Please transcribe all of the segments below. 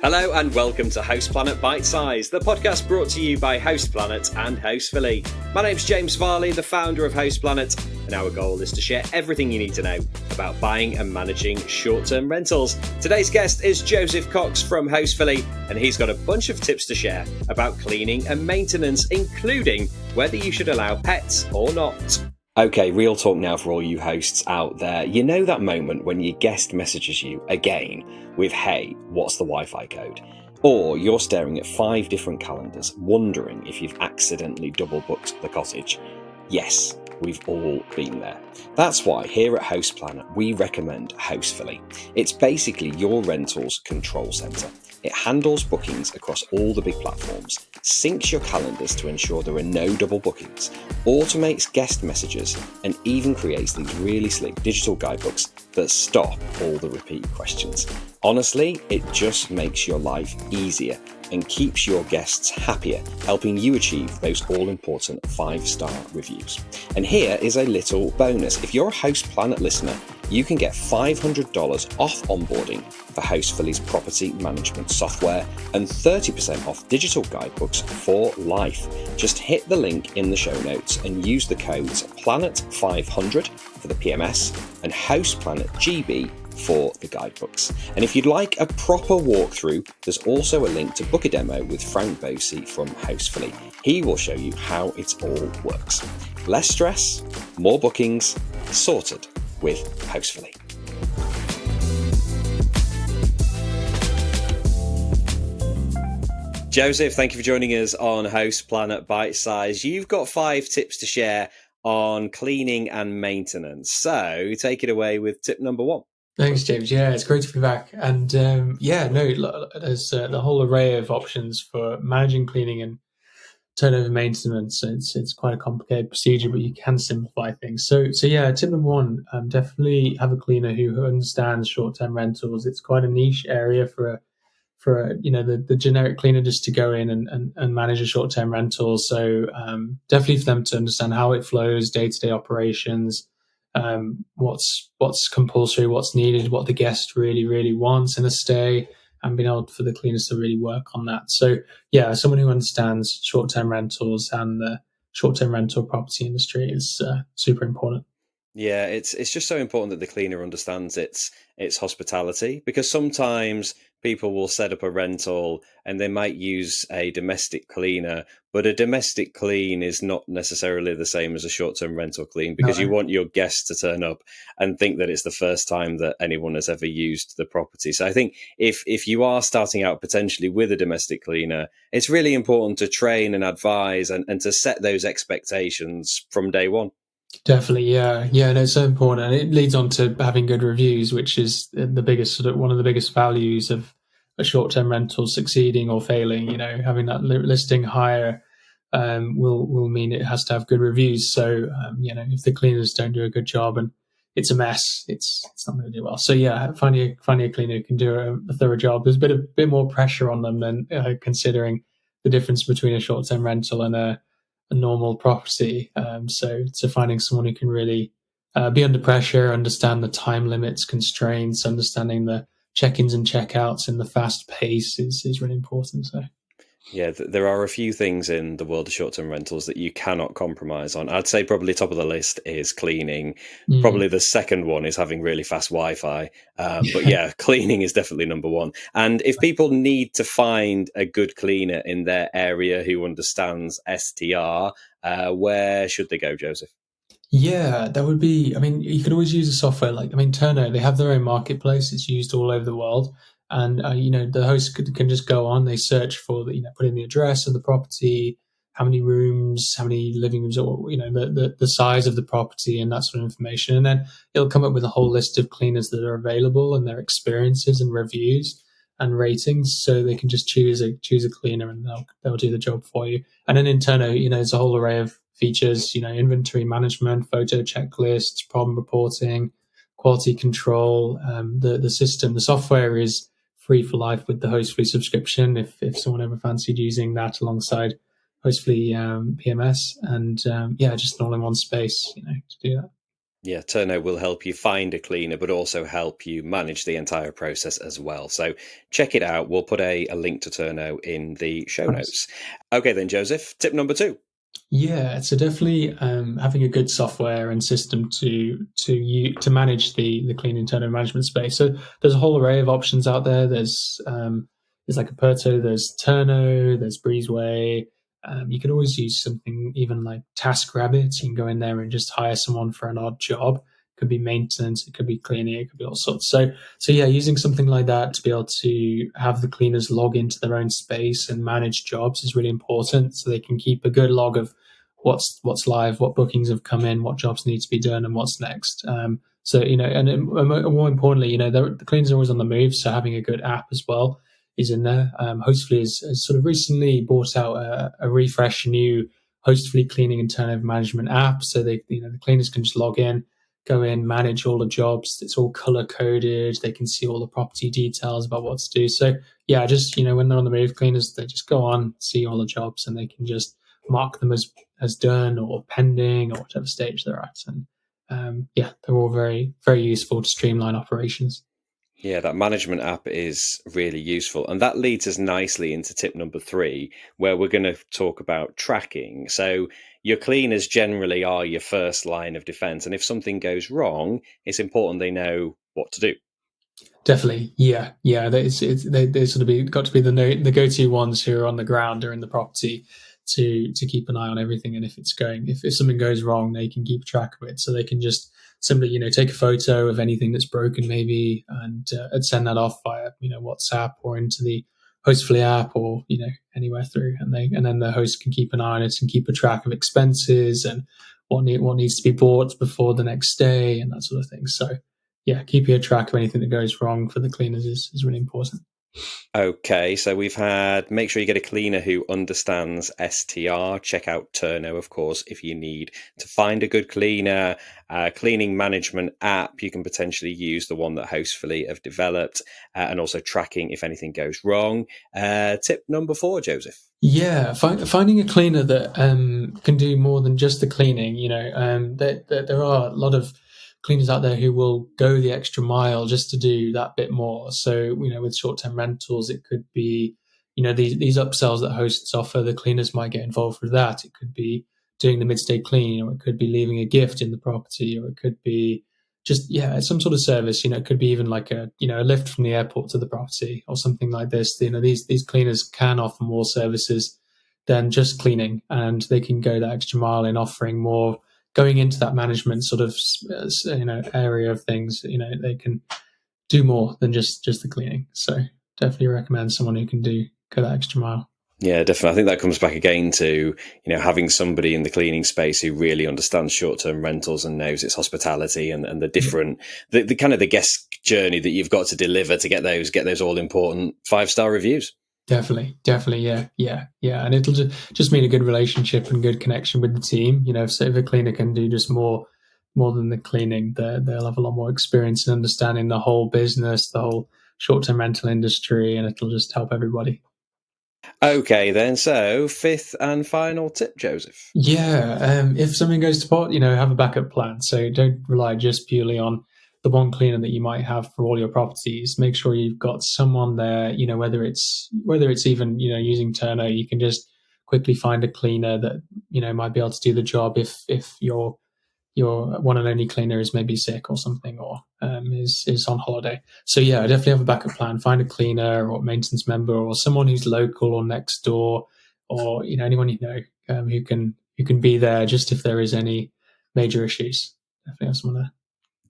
Hello and welcome to House Planet Bite Size, the podcast brought to you by House Planet and Hostfully. My name's James Varley, the founder of House Planet, and our goal is to share everything you need to know about buying and managing short-term rentals. Today's guest is Joseph Cox from Hostfully, and he's got a bunch of tips to share about cleaning and maintenance, including whether you should allow pets or not. Okay, real talk now for all you hosts out there. You know that moment when your guest messages you again with, "Hey, what's the Wi-Fi code?" Or you're staring at 5 different calendars, wondering if you've accidentally double booked the cottage. Yes, we've all been there. That's why here at House Planet, we recommend Hostfully. It's basically your rentals control centre. It handles bookings across all the big platforms, syncs your calendars to ensure there are no double bookings, automates guest messages, and even creates these really slick digital guidebooks that stop all the repeat questions. Honestly, it just makes your life easier and keeps your guests happier, helping you achieve those all-important 5-star reviews. And here is a little bonus. If you're a House Planet listener, you can get $500 off onboarding for Hostfully's property management software and 30% off digital guidebooks for life. Just hit the link in the show notes and use the codes PLANET500 for the PMS and HousePlanetGB for the guidebooks. And if you'd like a proper walkthrough, there's also a link to book a demo with Frank Bosey from Hostfully. He will show you how it all works. Less stress, more bookings, sorted with Hostfully. Joseph, thank you for joining us on House Planet Bite Size. You've got 5 tips to share on cleaning and maintenance. So take it away with tip number 1. Thanks, James. Yeah, it's great to be back. And there's the whole array of options for managing cleaning and turnover maintenance. It's quite a complicated procedure, but you can simplify things. So yeah, tip number 1, definitely have a cleaner who understands short-term rentals. It's quite a niche area for the generic cleaner just to go in and manage a short-term rental. So definitely for them to understand how it flows, day-to-day operations, what's compulsory, what's needed, what the guest really wants in a stay, and being able for the cleaners to really work on that. So yeah, someone who understands short-term rentals and the short-term rental property industry is super important. Yeah, it's just so important that the cleaner understands its hospitality, because sometimes people will set up a rental and they might use a domestic cleaner, but a domestic clean is not necessarily the same as a short-term rental clean, because you want your guests to turn up and think that it's the first time that anyone has ever used the property. So I think if you are starting out potentially with a domestic cleaner, it's really important to train and advise and to set those expectations from day one. Definitely, yeah, no, it's so important, and it leads on to having good reviews, which is the biggest one of the biggest values of a short-term rental succeeding or failing. Having that listing higher will mean it has to have good reviews. So if the cleaners don't do a good job and it's a mess, it's not going to do well. So yeah, finding a cleaner who can do a thorough job. There's a bit more pressure on them than considering the difference between a short-term rental and a normal property. So finding someone who can really be under pressure, understand the time limits, constraints, understanding the check-ins and check-outs and the fast pace is really important. So yeah, there are a few things in the world of short-term rentals that you cannot compromise on. I'd say probably top of the list is cleaning. Probably the second one is having really fast Wi-Fi. But yeah, cleaning is definitely number 1. And if people need to find a good cleaner in their area who understands STR, where should they go, Joseph? Yeah, that would be, you could always use a software like, Turno, they have their own marketplace. It's used all over the world. And, the host can just go on, they search for put in the address of the property, how many rooms, how many living rooms, or, the size of the property and that sort of information. And then it'll come up with a whole list of cleaners that are available and their experiences and reviews and ratings. So they can just choose a cleaner and they'll do the job for you. And then in Turno, there's a whole array of features, inventory management, photo checklists, problem reporting, quality control. The software is free for life with the Hostfully subscription. If someone ever fancied using that alongside Hostfully PMS, and just an all-in-one space, to do that. Yeah, Turno will help you find a cleaner, but also help you manage the entire process as well. So check it out. We'll put a link to Turno in the show Nice. notes. Okay, then, Joseph, tip number 2. Yeah, so definitely having a good software and system to manage the clean internal management space. So there's a whole array of options out there. There's like Aperto, there's Turno, there's Breezeway. You could always use something even like TaskRabbit. You can go in there and just hire someone for an odd job. It could be maintenance, it could be cleaning, it could be all sorts. So yeah, using something like that to be able to have the cleaners log into their own space and manage jobs is really important. So they can keep a good log of what's live, what bookings have come in, what jobs need to be done, and what's next. So and more importantly, the cleaners are always on the move. So having a good app as well is in there. Hostfully has sort of recently brought out a refresh new Hostfully cleaning and turnover management app. So the cleaners can just log in, go in, manage all the jobs. It's all color coded. They can see all the property details about what to do. So yeah, just when they're on the move, cleaners they just go on, see all the jobs, and they can just mark them as done or pending or whatever stage they're at. And yeah, they're all very, very useful to streamline operations. Yeah, that management app is really useful. And that leads us nicely into tip number 3, where we're going to talk about tracking. So your cleaners generally are your first line of defense. And if something goes wrong, it's important they know what to do. Definitely, yeah. They sort of got to be the go-to ones who are on the ground or in the property to keep an eye on everything. And if something goes wrong, they can keep track of it. So they can just simply take a photo of anything that's broken maybe and send that off via WhatsApp or into the Hostfully app or anywhere through, and then the host can keep an eye on it and keep a track of expenses and what needs to be bought before the next day and that sort of thing. So yeah, keeping a track of anything that goes wrong for the cleaners is really important. Okay, so we've had make sure you get a cleaner who understands STR. Check out Turno, of course, if you need to find a good cleaner. Cleaning management app, you can potentially use the one that Hostfully have developed, and also tracking if anything goes wrong. Tip number 4, Joseph. Yeah, finding a cleaner that can do more than just the cleaning. There are a lot of cleaners out there who will go the extra mile just to do that bit more. So, with short-term rentals, it could be, these upsells that hosts offer, the cleaners might get involved with that. It could be doing the midstay clean, or it could be leaving a gift in the property, or it could be just, yeah, some sort of service. It could be even like a lift from the airport to the property or something like this. These cleaners can offer more services than just cleaning, and they can go that extra mile in offering more, going into that management sort of area of things. They can do more than just the cleaning. So definitely recommend someone who can go that extra mile. Yeah, definitely. I think that comes back again to, having somebody in the cleaning space who really understands short-term rentals and knows its hospitality and the different, the kind of the guest journey that you've got to deliver to get those all important 5-star reviews. Definitely, yeah. And it'll just mean a good relationship and good connection with the team. If a cleaner can do just more than the cleaning, they'll have a lot more experience in understanding the whole business, the whole short-term rental industry, and it'll just help everybody. Okay, then. So 5th and final tip, Joseph. Yeah, if something goes to pot, have a backup plan. So don't rely just purely on the one cleaner that you might have for all your properties. Make sure you've got someone there. Whether it's even using Turno, you can just quickly find a cleaner that might be able to do the job if your one and only cleaner is maybe sick or something, or is on holiday. So yeah, definitely have a backup plan. Find a cleaner or maintenance member or someone who's local or next door, or anyone who can be there just if there is any major issues. Definitely have someone there.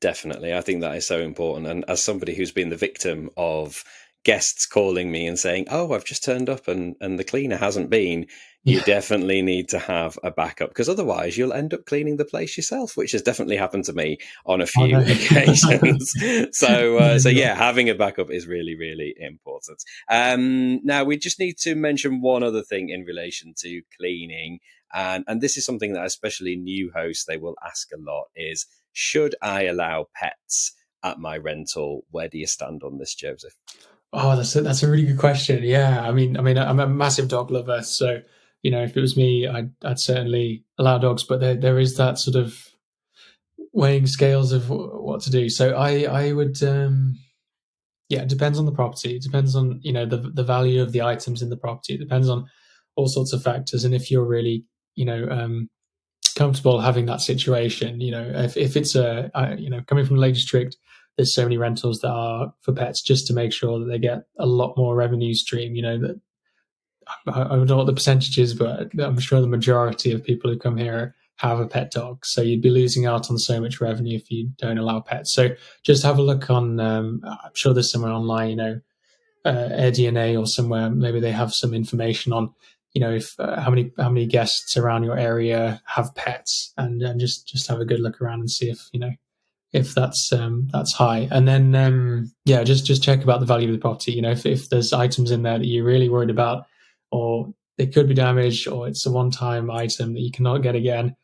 Definitely. I think that is so important. And as somebody who's been the victim of guests calling me and saying, "Oh, I've just turned up and the cleaner hasn't been," you Yeah. definitely need to have a backup, because otherwise you'll end up cleaning the place yourself, which has definitely happened to me on a Oh no. few occasions. So Yeah. yeah, having a backup is really, really important. Now we just need to mention one other thing in relation to cleaning. And this is something that especially new hosts, they will ask a lot is, should I allow pets at my rental? Where do you stand on this, Joseph? Oh, that's a really good question. Yeah, I mean, I'm a massive dog lover, so if it was me, I'd certainly allow dogs. But there is that sort of weighing scales of what to do. So I would, it depends on the property. It depends on, the value of the items in the property. It depends on all sorts of factors. And if you're really, comfortable having that situation, if it's coming from the Lake District, there's so many rentals that are for pets just to make sure that they get a lot more revenue stream, that I don't know what the percentage is, but I'm sure the majority of people who come here have a pet dog. So you'd be losing out on so much revenue if you don't allow pets. So just have a look on, I'm sure there's somewhere online, AirDNA or somewhere, maybe they have some information on, if how many guests around your area have pets, and just have a good look around and see if that's high. And then just check about the value of the property. If there's items in there that you're really worried about, or they could be damaged, or it's a one-time item that you cannot get again,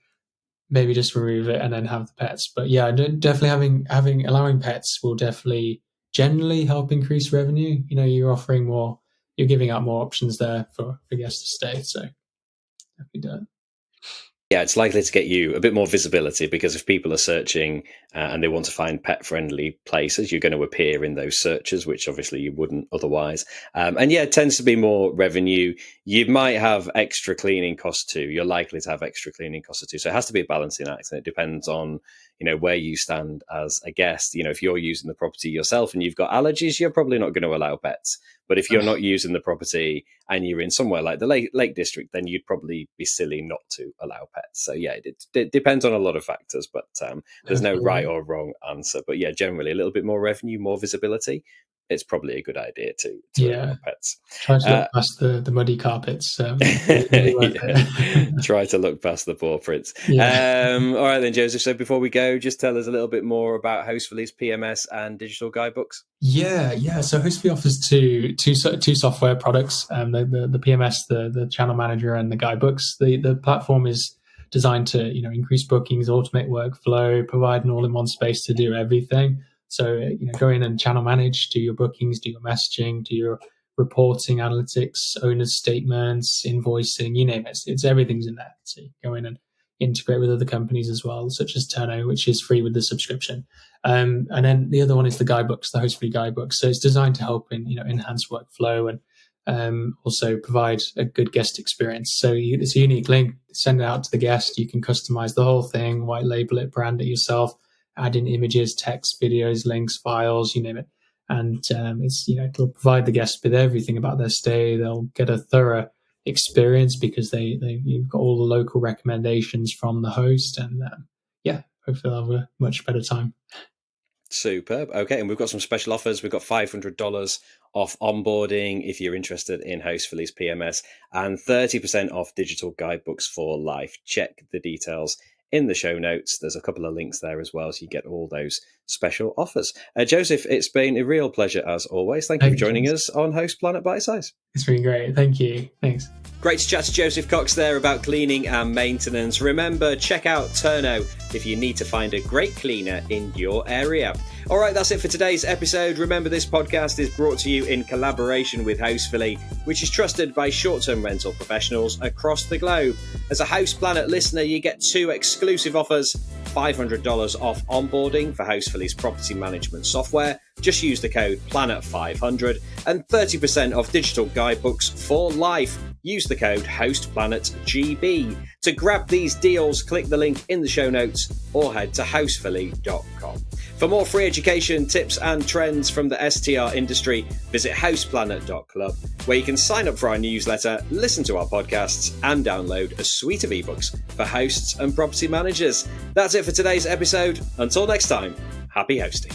maybe just remove it and then have the pets. But yeah, definitely allowing pets will definitely generally help increase revenue. You're offering more, you're giving out more options there for guests to stay. So definitely do it. Yeah, it's likely to get you a bit more visibility, because if people are searching and they want to find pet-friendly places, you're going to appear in those searches, which obviously you wouldn't otherwise. It tends to be more revenue. You might have extra cleaning costs too. You're likely to have extra cleaning costs too. So it has to be a balancing act, and it depends on where you stand as a guest. If you're using the property yourself and you've got allergies, you're probably not going to allow pets. But if you're not using the property and you're in somewhere like the Lake District, then you'd probably be silly not to allow pets. So yeah, it depends on a lot of factors, but there's no right or wrong answer. But yeah, generally a little bit more revenue, more visibility, it's probably a good idea to allow pets. Try to look past the muddy carpets. Try to look past the paw prints. Yeah. All right then, Joseph. So before we go, just tell us a little bit more about Hostfully's PMS and digital guidebooks. Yeah. So Hostfully offers two software products, the PMS, the channel manager, and the guidebooks. The platform is designed to increase bookings, automate workflow, provide an all-in-one space to do everything. So go in and channel manage, do your bookings, do your messaging, do your reporting, analytics, owner's statements, invoicing, you name it. It's everything's in there. So you go in and integrate with other companies as well, such as Turno, which is free with the subscription. And then the other one is the guidebooks, the Hostfully guidebooks. So it's designed to help in enhance workflow and also provide a good guest experience. So it's a unique link. Send it out to the guest. You can customize the whole thing, white label it, brand it yourself, add in images, text, videos, links, files, you name it. And it'll provide the guests with everything about their stay. They'll get a thorough experience because you've got all the local recommendations from the host, and hopefully they'll have a much better time. Superb. Okay, and we've got some special offers. We've got $500 off onboarding if you're interested in Hostfully's PMS, and 30% off digital guidebooks for life. Check the details in the show notes. There's a couple of links there as well, so you get all those special offers. Joseph, it's been a real pleasure as always. Thank you for joining us on Host Planet Bite Size. It's been great. Thank you. Thanks. Great to chat to Joseph Cox there about cleaning and maintenance. Remember, check out Turno if you need to find a great cleaner in your area. All right, that's it for today's episode. Remember, this podcast is brought to you in collaboration with Hostfully, which is trusted by short-term rental professionals across the globe. As a Host Planet listener, you get 2 exclusive offers: $500 off onboarding for Hostfully's property management software. Just use the code PLANET500, and 30% off digital guidebooks for life. Use the code HostPlanetGB. To grab these deals, click the link in the show notes or head to hostfully.com. For more free education, tips and trends from the STR industry, visit hostplanet.club, where you can sign up for our newsletter, listen to our podcasts, and download a suite of ebooks for hosts and property managers. That's it for today's episode. Until next time, happy hosting.